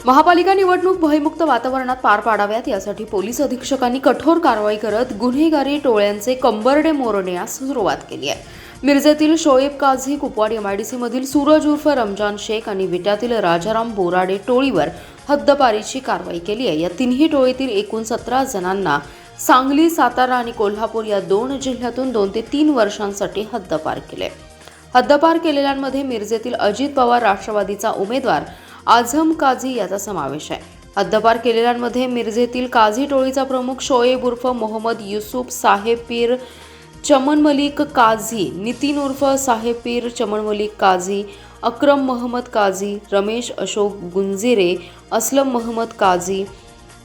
महापालिका निवडणूक भयमुक्त वातावरणात पार पाडाव्यात यासाठी पोलीस अधीक्षकांनी कठोर कारवाई करत गुन्हेगारी टोळ्यांचे कंबरडे मोडण्यास सुरुवात केली आहे। मिरजेतील शोएब काझी, कुपवाड एमआयडीसी मधील सूरज उर्फ रमजान शेख आणि विट्यातील राजाराम बोराडे टोळीवर हद्दपारीची कारवाई केली आहे। या तिन्ही टोळीतील एकूण 17 जणांना सांगली, सातारा आणि कोल्हापूर या 2 जिल्ह्यातून 2 ते 3 वर्षांसाठी हद्दपार केले। हद्दपार केलेल्यांमध्ये मिरजेतील अजित पवार राष्ट्रवादीचा उमेदवार आझम काझी याचा समावेश आहे। हद्दपार केलेल्यांमध्ये मिरजेतील काझी टोळीचा प्रमुख शोएब उर्फ मोहम्मद युसुफ साहेब पीर चमन मलिक काझी, नितीन उर्फ साहेब पीर चमन मलिक काझी, अक्रम मोहम्मद काझी, रमेश अशोक गुंजिरे, असलम मोहम्मद काझी,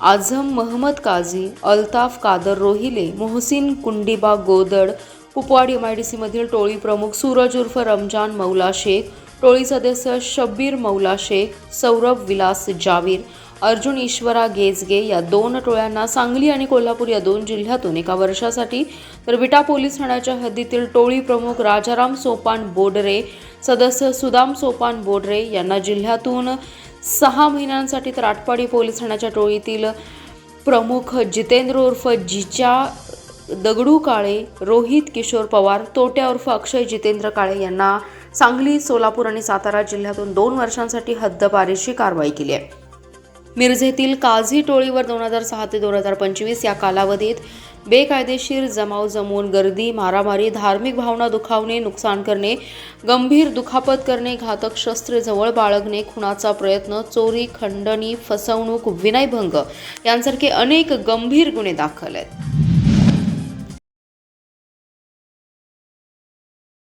आझम मोहम्मद काझी, अल्ताफ कादर रोहिले, मोहसिन कुंडीबा गोदड, कुपवाड एमआयडीसी मधील टोळी प्रमुख सूरज उर्फ रमजान मौला शेख, टोळी सदस्य शब्बीर मौला शेख, सौरभ विलास जावीर, अर्जुन ईश्वरा गेजगे या 2 टोळ्यांना सांगली आणि कोल्हापूर या 2 जिल्ह्यातून 1 वर्षासाठी, तर विटा पोलीस ठाण्याच्या हद्दीतील टोळी प्रमुख राजाराम सोपान बोडरे, सदस्य सुदाम सोपान बोडरे यांना जिल्ह्यातून 6 महिन्यांसाठी, तर आटपाडी पोलीस ठाण्याच्या टोळीतील प्रमुख जितेंद्र उर्फ जिचा दगडू काळे, रोहित किशोर पवार, तोट्या उर्फ अक्षय जितेंद्र काळे यांना सांगली, सोलापूर आणि सातारा जिल्ह्यातून 2 वर्षांसाठी हद्दपारीची कारवाई केली आहे। मिरजेतील काझी टोळीवर 2006 ते 2025 या कालावधीत बेकायदेशीर जमाव जमवून गर्दी, मारामारी, धार्मिक भावना दुखावणे, नुकसान करणे, गंभीर दुखापत करणे, घातक शस्त्रे जवळ बाळगणे, खुनाचा प्रयत्न, चोरी, खंडणी, फसवणूक, विनयभंग यांसारखे अनेक गंभीर गुन्हे दाखल आहेत।